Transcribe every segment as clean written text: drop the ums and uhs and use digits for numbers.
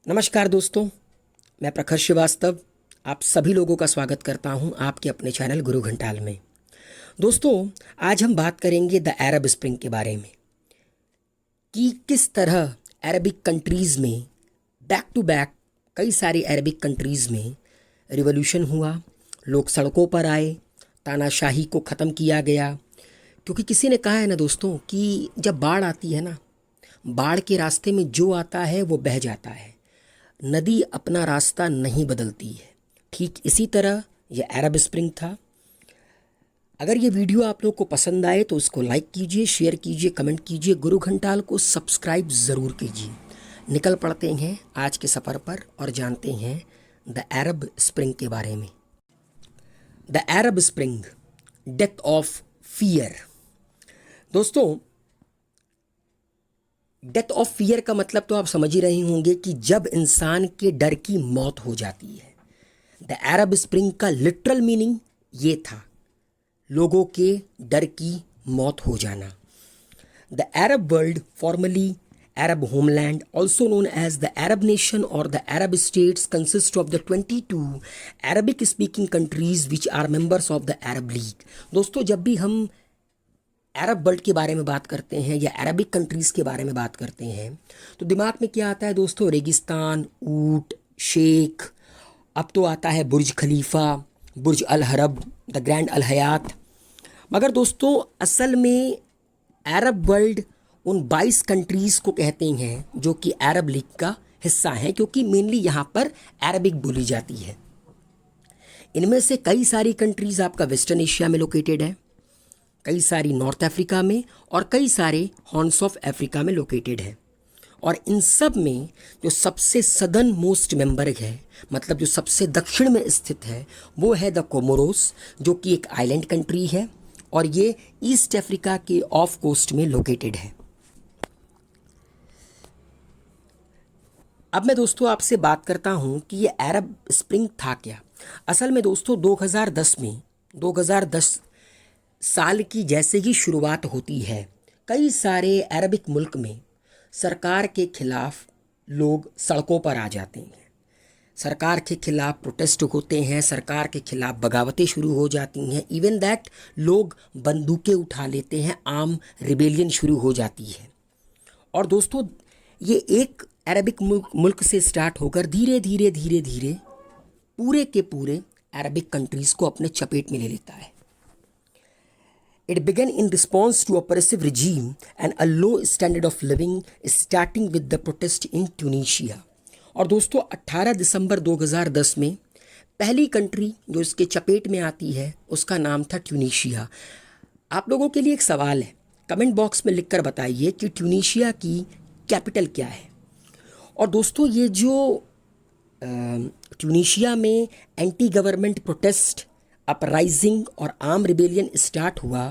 नमस्कार दोस्तों, मैं प्रखर श्रीवास्तव आप सभी लोगों का स्वागत करता हूं आपके अपने चैनल गुरु घंटाल में। दोस्तों, आज हम बात करेंगे द अरब स्प्रिंग के बारे में कि किस तरह अरबिक कंट्रीज़ में बैक टू बैक कई सारी अरबिक कंट्रीज़ में रिवॉल्यूशन हुआ, लोग सड़कों पर आए, तानाशाही को ख़त्म किया गया। क्योंकि किसी ने कहा है ना दोस्तों कि जब बाढ़ आती है ना, बाढ़ के रास्ते में जो आता है वो बह जाता है, नदी अपना रास्ता नहीं बदलती है। ठीक इसी तरह यह अरब स्प्रिंग था। अगर ये वीडियो आप लोग को पसंद आए तो उसको लाइक कीजिए, शेयर कीजिए, कमेंट कीजिए, गुरु घंटाल को सब्सक्राइब ज़रूर कीजिए। निकल पड़ते हैं आज के सफ़र पर और जानते हैं द अरब स्प्रिंग के बारे में। The Arab spring, death of fear. दोस्तों, डेथ ऑफ फियर का मतलब तो आप समझ ही रहे होंगे कि जब इंसान के डर की मौत हो जाती है। द अरब स्प्रिंग का लिटरल मीनिंग ये था, लोगों के डर की मौत हो जाना। The Arab world, formally Arab homeland, also known as the Arab nation और the Arab states, consist of the 22 Arabic speaking countries which are members of the Arab League. दोस्तों, जब भी हम अरब वर्ल्ड के बारे में बात करते हैं या अरबिक कंट्रीज़ के बारे में बात करते हैं तो दिमाग में क्या आता है दोस्तों? रेगिस्तान, ऊँट, शेख, अब तो आता है बुर्ज खलीफा, बुर्ज अल हरब, द ग्रैंड अल हयात। मगर दोस्तों, असल में अरब वर्ल्ड उन 22 कंट्रीज़ को कहते हैं जो कि अरब लीग का हिस्सा हैं, क्योंकि मेनली यहाँ पर अरबिक बोली जाती है। इनमें से कई सारी कंट्रीज़ आपका वेस्टर्न एशिया में लोकेटेड है, कई सारी नॉर्थ अफ्रीका में और कई सारे हॉर्न्स ऑफ अफ्रीका में लोकेटेड है। और इन सब में जो सबसे सदर्न मोस्ट मेंबर है, मतलब जो सबसे दक्षिण में स्थित है, वो है द कोमोरोस, जो कि एक आइलैंड कंट्री है और ये ईस्ट अफ्रीका के ऑफ कोस्ट में लोकेटेड है। अब मैं दोस्तों आपसे बात करता हूँ कि ये अरब स्प्रिंग था क्या। असल में दोस्तों 2010 साल की जैसे ही शुरुआत होती है, कई सारे अरबिक मुल्क में सरकार के खिलाफ लोग सड़कों पर आ जाते हैं, सरकार के खिलाफ प्रोटेस्ट होते हैं, सरकार के खिलाफ बगावतें शुरू हो जाती हैं। इवन दैट लोग बंदूकें उठा लेते हैं, आर्म रिबेलियन शुरू हो जाती है। और दोस्तों, ये एक अरबिक मुल्क से स्टार्ट होकर धीरे धीरे धीरे धीरे पूरे के पूरे अरबिक कंट्रीज़ को अपने चपेट में ले लेता है। It began in response to oppressive regime and a low standard of living, starting with the protest in Tunisia. और दोस्तों, 18 दिसंबर 2010 में पहली कंट्री जो इसके चपेट में आती है उसका नाम था ट्यूनीशिया। आप लोगों के लिए एक सवाल है, कमेंट बॉक्स में लिखकर बताइए कि ट्यूनीशिया की कैपिटल क्या है। और दोस्तों, ये जो ट्यूनीशिया में एंटी गवर्नमेंट प्रोटेस्ट, अपराइजिंग और आर्म रिबेलियन स्टार्ट हुआ,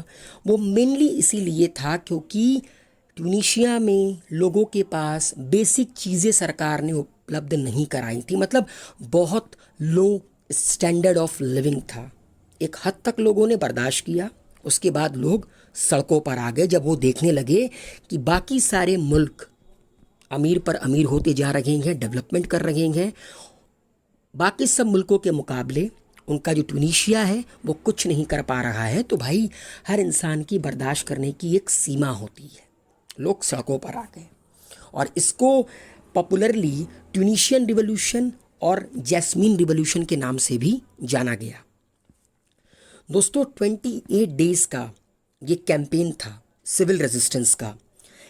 वो मेनली इसीलिए था क्योंकि ट्यूनीशिया में लोगों के पास बेसिक चीज़ें सरकार ने उपलब्ध नहीं कराई थी। मतलब बहुत लो स्टैंडर्ड ऑफ लिविंग था। एक हद तक लोगों ने बर्दाश्त किया, उसके बाद लोग सड़कों पर आ गए जब वो देखने लगे कि बाकी सारे मुल्क अमीर पर अमीर होते जा रहे हैं, डेवलपमेंट कर रहे हैं, बाकी सब मुल्कों के मुकाबले उनका जो ट्यूनीशिया है वो कुछ नहीं कर पा रहा है। तो भाई, हर इंसान की बर्दाश्त करने की एक सीमा होती है। लोग सड़कों पर आ गए और इसको पॉपुलरली ट्यूनीशियन रिवॉल्यूशन और जैस्मीन रिवॉल्यूशन के नाम से भी जाना गया। दोस्तों, 28 डेज का ये कैंपेन था सिविल रेजिस्टेंस का।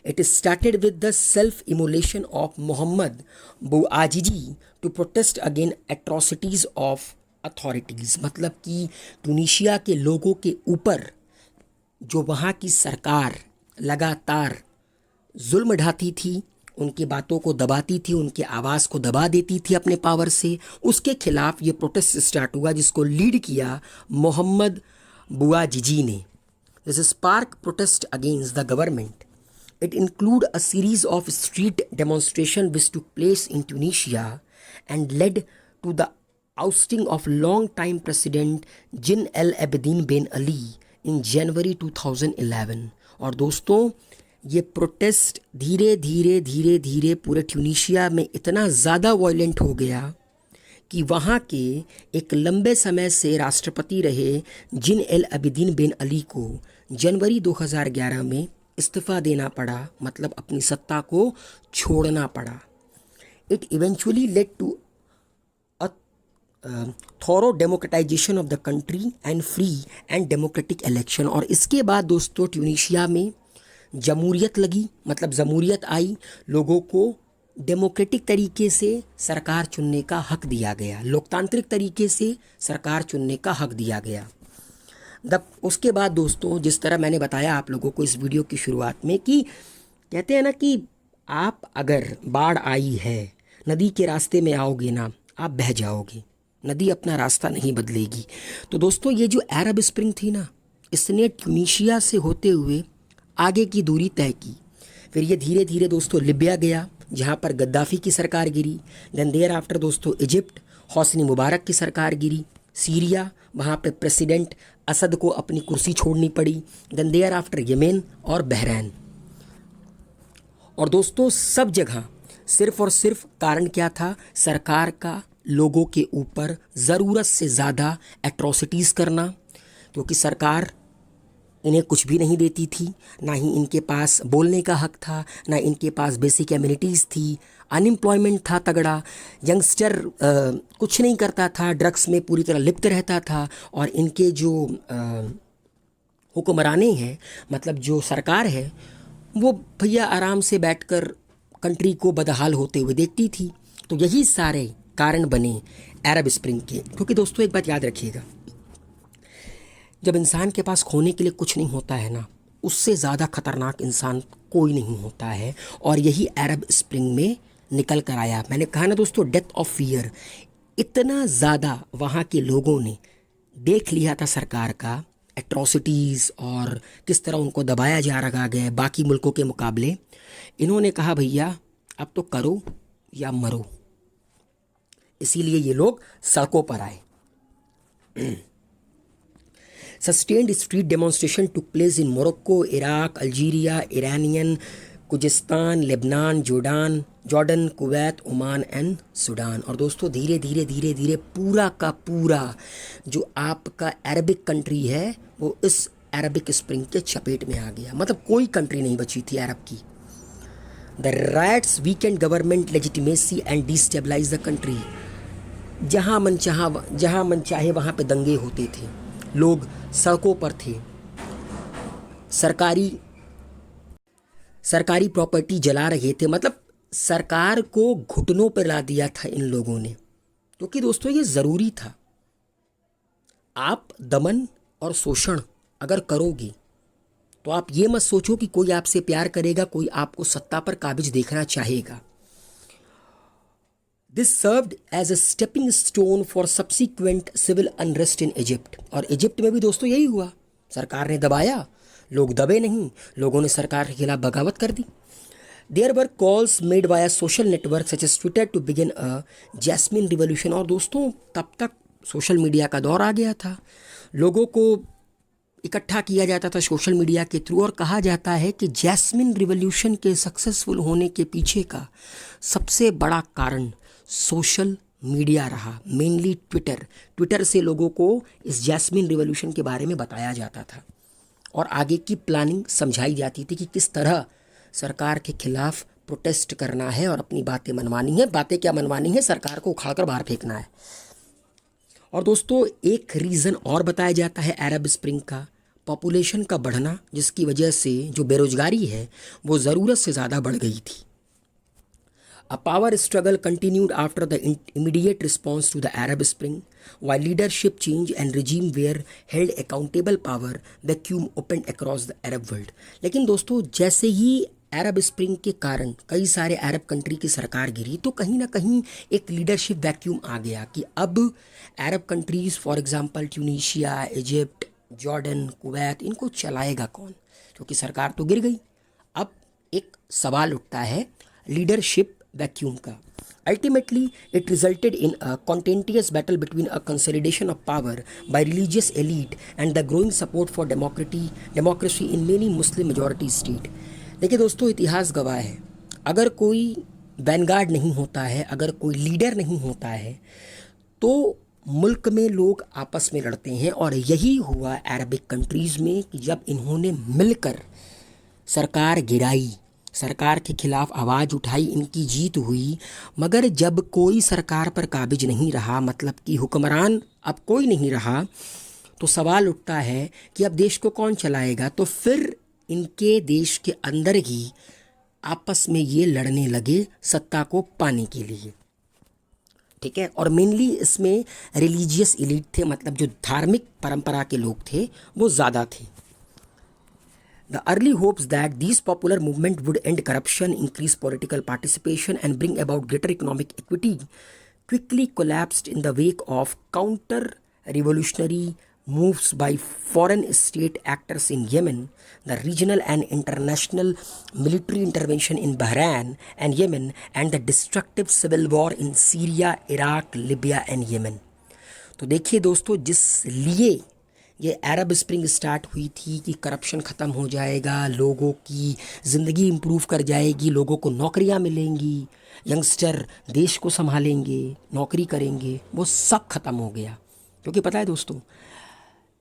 It started with the self immolation of Mohamed Bouazizi to protest again atrocities of authorities. मतलब कि ट्यूनीशिया के लोगों के ऊपर जो वहाँ की सरकार लगातार जुल्म ढाती थी, उनकी बातों को दबाती थी, उनकी आवाज़ को दबा देती थी अपने पावर से, उसके खिलाफ ये प्रोटेस्ट स्टार्ट हुआ जिसको लीड किया मोहम्मद बुआजिजी ने। This spark protest against the government. It include a series of street demonstration which took place in Tunisia and led to the ousting of long-time President Zine al Abidine Ben Ali in January 2011। और दोस्तों, ये protest धीरे धीरे धीरे धीरे पूरे Tunisia में इतना ज़्यादा वायलेंट हो गया कि वहाँ के एक लंबे समय से राष्ट्रपति रहे जिन एल अबिदीन बेन अली को जनवरी 2011 में इस्तीफ़ा देना पड़ा, मतलब अपनी सत्ता को छोड़ना पड़ा। It eventually led to a thorough democratization of the country and free and democratic election. और इसके बाद दोस्तों ट्यूनीशिया में जमहूरियत लगी, मतलब जमहूरियत आई, लोगों को डेमोक्रेटिक तरीके से सरकार चुनने का हक दिया गया, लोकतांत्रिक तरीके से सरकार चुनने का हक दिया गया। उसके बाद दोस्तों, जिस तरह मैंने बताया आप लोगों को इस वीडियो की शुरुआत में, कि कहते हैं ना कि आप अगर बाढ़ आई है, नदी के रास्ते में आओगे ना, आप बह जाओगे, नदी अपना रास्ता नहीं बदलेगी। तो दोस्तों ये जो अरब स्प्रिंग थी ना, इसने ट्यूनीशिया से होते हुए आगे की दूरी तय की। फिर ये धीरे धीरे दोस्तों लिबिया गया, जहाँ पर गद्दाफ़ी की सरकार गिरी। देन देयर आफ्टर दोस्तों इजिप्ट, हौसनी मुबारक की सरकार गिरी। सीरिया, वहाँ पे प्रेसिडेंट असद को अपनी कुर्सी छोड़नी पड़ी। देन देयर आफ्टर यमेन और बहरैन। और दोस्तों सब जगह सिर्फ और सिर्फ कारण क्या था? सरकार का लोगों के ऊपर ज़रूरत से ज़्यादा एट्रोसिटीज़ करना, क्योंकि सरकार इन्हें कुछ भी नहीं देती थी, ना ही इनके पास बोलने का हक था, ना इनके पास बेसिक एमिनिटीज़ थी, अनएम्प्लॉयमेंट था तगड़ा, यंगस्टर कुछ नहीं करता था, ड्रग्स में पूरी तरह लिप्त रहता था। और इनके जो हुक्मराने हैं, मतलब जो सरकार है, वो भैया आराम से बैठकर कंट्री को बदहाल होते हुए देखती थी। तो यही सारे कारण बने अरब स्प्रिंग के। क्योंकि दोस्तों एक बात याद रखिएगा, जब इंसान के पास खोने के लिए कुछ नहीं होता है ना, उससे ज़्यादा खतरनाक इंसान कोई नहीं होता है। और यही अरब स्प्रिंग में निकल कर आया। मैंने कहा ना दोस्तों, डेथ ऑफ फियर। इतना ज़्यादा वहाँ के लोगों ने देख लिया था सरकार का एट्रोसिटीज़ और किस तरह उनको दबाया जा रहा गया बाकी मुल्कों के मुकाबले। इन्होंने कहा भैया अब तो करो या मरो। इसीलिए ये लोग सड़कों पर आए। Sustained street demonstration took place in Morocco, Iraq, Algeria, Iranian, Khuzestan, Lebanon, Jordan, Kuwait, Oman and Sudan. और दोस्तों धीरे धीरे धीरे धीरे पूरा का पूरा जो आपका अरबिक कंट्री है वो इस अरबिक स्प्रिंग के चपेट में आ गया। मतलब कोई कंट्री नहीं बची थी अरब की। The rights weekend government legitimacy and destabilise the country. जहाँ मन चाहे वहाँ पे दंगे होते थे, लोग सड़कों पर थे, सरकारी प्रॉपर्टी जला रहे थे। मतलब सरकार को घुटनों पर ला दिया था इन लोगों ने, क्योंकि दोस्तों ये ज़रूरी था। आप दमन और शोषण अगर करोगे तो आप ये मत सोचो कि कोई आपसे प्यार करेगा, कोई आपको सत्ता पर काबिज देखना चाहेगा। This served as a stepping stone for subsequent civil unrest in Egypt. और इजिप्ट में भी दोस्तों यही हुआ, सरकार ने दबाया, लोग दबे नहीं, लोगों ने सरकार के खिलाफ बगावत कर दी। There were calls made by social network such as Twitter to begin a jasmine revolution. और दोस्तों तब तक सोशल मीडिया का दौर आ गया था, लोगों को इकट्ठा किया जाता था सोशल मीडिया के थ्रू। और कहा जाता है कि जैस्मिन रिवॉल्यूशन के सक्सेसफुल होने के पीछे का सबसे बड़ा कारण सोशल मीडिया रहा, मेनली ट्विटर से लोगों को इस जैस्मिन रिवॉल्यूशन के बारे में बताया जाता था और आगे की प्लानिंग समझाई जाती थी कि किस तरह सरकार के खिलाफ प्रोटेस्ट करना है और अपनी बातें मनवानी है। बातें क्या मनवानी है, सरकार को उखाड़कर बाहर फेंकना है। और दोस्तों एक रीज़न और बताया जाता है अरब स्प्रिंग का, पॉपुलेशन का बढ़ना, जिसकी वजह से जो बेरोजगारी है वो ज़रूरत से ज़्यादा बढ़ गई थी। A power struggle continued after the immediate response to the Arab Spring, while leadership change and regime were held accountable. Power vacuum opened across the Arab world. लेकिन दोस्तों जैसे ही अरब स्प्रिंग के कारण कई सारे अरब कंट्री की सरकार गिरी, तो कहीं ना कहीं एक लीडरशिप वैक्यूम आ गया कि अब अरब countries for example Tunisia, Egypt, Jordan, Kuwait, इनको चलाएगा कौन? क्योंकि सरकार तो गिर गई। अब एक सवाल उठता है लीडरशिप वैक्यूम का। Ultimately, it resulted in a contentious battle between a consolidation of power by religious elite and the growing support for democracy in many Muslim majority states. देखिए दोस्तों, इतिहास गवाह है, अगर कोई वैनगार्ड नहीं होता है, अगर कोई लीडर नहीं होता है, तो मुल्क में लोग आपस में लड़ते हैं। और यही हुआ अरबिक कंट्रीज़ में कि जब इन्होंने मिलकर सरकार गिराई, सरकार के खिलाफ आवाज़ उठाई, इनकी जीत हुई। मगर जब कोई सरकार पर काबिज नहीं रहा, मतलब कि हुक्मरान अब कोई नहीं रहा, तो सवाल उठता है कि अब देश को कौन चलाएगा। तो फिर इनके देश के अंदर ही आपस में ये लड़ने लगे सत्ता को पाने के लिए, ठीक है। और मेनली इसमें रिलीजियस एलीट थे, मतलब जो धार्मिक परंपरा के लोग थे वो ज़्यादा थे। The early hopes that these popular movement would end corruption, increase political participation, and bring about greater economic equity quickly collapsed in the wake of counter-revolutionary moves by foreign state actors in Yemen, the regional and international military intervention in Bahrain and Yemen, and the destructive civil war in Syria, Iraq, Libya and Yemen। तो देखिए दोस्तों, जिस लिए ये अरब spring start हुई थी कि corruption ख़त्म हो जाएगा, लोगों की ज़िंदगी इम्प्रूव कर जाएगी, लोगों को नौकरियां मिलेंगी, यंगस्टर देश को संभालेंगे, नौकरी करेंगे, वो सब ख़त्म हो गया। क्योंकि पता है दोस्तों,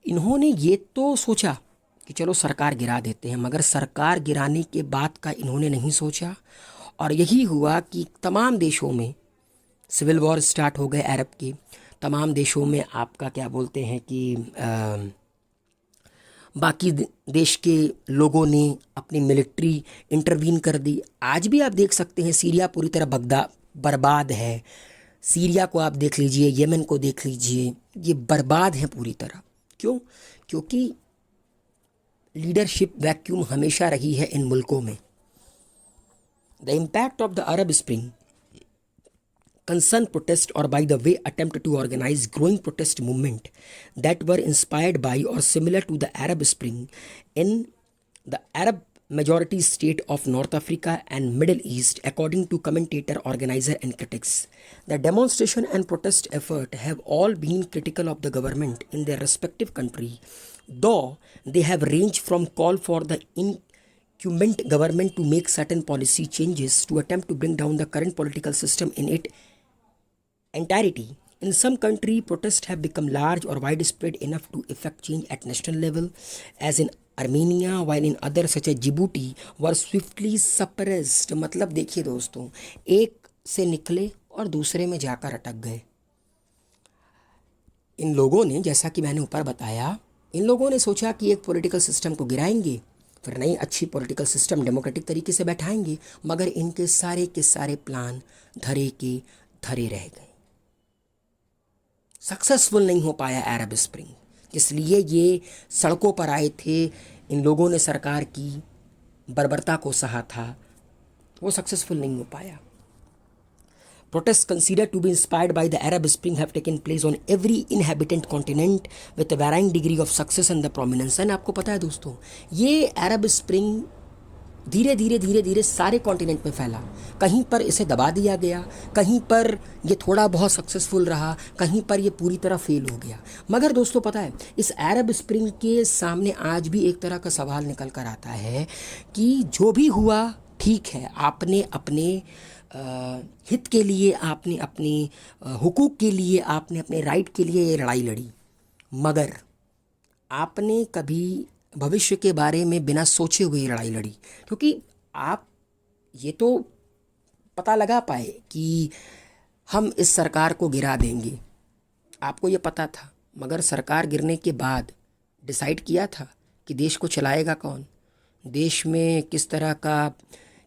इन्होंने ये तो सोचा कि चलो सरकार गिरा देते हैं, मगर सरकार गिराने के बाद का इन्होंने नहीं सोचा। और यही हुआ कि तमाम देशों में सिविल वॉर स्टार्ट हो गए अरब के। तमाम देशों में आपका क्या बोलते हैं कि बाकी देश के लोगों ने अपनी मिलिट्री इंटरवीन कर दी। आज भी आप देख सकते हैं सीरिया पूरी तरह बर्बाद है। सीरिया को आप देख लीजिए, येमेन को देख लीजिए, ये बर्बाद है पूरी तरह। क्यों? क्योंकि लीडरशिप वैक्यूम हमेशा रही है इन मुल्कों में। The impact of the Arab spring concern protest, or by the way attempt to organize growing protest movement that were inspired by or similar to the Arab Spring in the Arab majority state of North Africa and Middle East, according to commentator, organizer and critics. The demonstration and protest effort have all been critical of the government in their respective country, though they have ranged from call for the incumbent government to make certain policy changes to attempt to bring down the current political system in its entirety. In some countries, protests have become large or widespread enough to effect change at national level, as in Armenia, while in others such as Djibouti were swiftly suppressed। मतलब देखिए दोस्तों, एक से निकले और दूसरे में जाकर अटक गए। इन लोगों ने, जैसा कि मैंने ऊपर बताया, इन लोगों ने सोचा कि एक पॉलिटिकल सिस्टम को गिराएंगे, फिर नई अच्छी पॉलिटिकल सिस्टम डेमोक्रेटिक तरीके से बैठाएंगे, मगर इनके सारे के सारे प्लान धरे के धरे रह गए। सक्सेसफुल नहीं हो पाया अरब स्प्रिंग, इसलिए ये सड़कों पर आए थे। इन लोगों ने सरकार की बर्बरता को सहा था, वो सक्सेसफुल नहीं हो पाया। Protests considered to be inspired by the Arab Spring have taken place on every inhabited continent with a varying degree of success and the prominence। And आपको पता है दोस्तों, ये अरब स्प्रिंग धीरे धीरे सारे कॉन्टिनेंट में फैला। कहीं पर इसे दबा दिया गया, कहीं पर ये थोड़ा बहुत सक्सेसफुल रहा, कहीं पर ये पूरी तरह फेल हो गया। मगर दोस्तों पता है, इस अरब स्प्रिंग के सामने आज भी एक तरह का सवाल निकल कर आता है कि जो भी हुआ ठीक है, आपने अपने हित के लिए, आपने अपने हुकूक के लिए, आपने अपने राइट के लिए ये लड़ाई लड़ी, मगर आपने कभी भविष्य के बारे में बिना सोचे हुए लड़ाई लड़ी। क्योंकि आप ये तो पता लगा पाए कि हम इस सरकार को गिरा देंगे, आपको ये पता था, मगर सरकार गिरने के बाद डिसाइड किया था कि देश को चलाएगा कौन, देश में किस तरह का,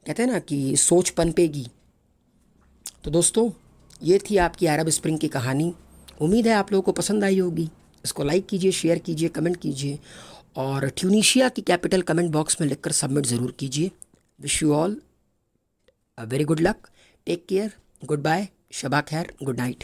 कहते हैं ना कि सोच पनपेगी। तो दोस्तों, ये थी आपकी अरब स्प्रिंग की कहानी। उम्मीद है आप लोगों को पसंद आई होगी। इसको लाइक कीजिए, शेयर कीजिए, कमेंट कीजिए, और ट्यूनीशिया की कैपिटल कमेंट बॉक्स में लिखकर सबमिट ज़रूर कीजिए। Wish you all a very good luck, take care, good bye, शबा खैर, गुड नाइट।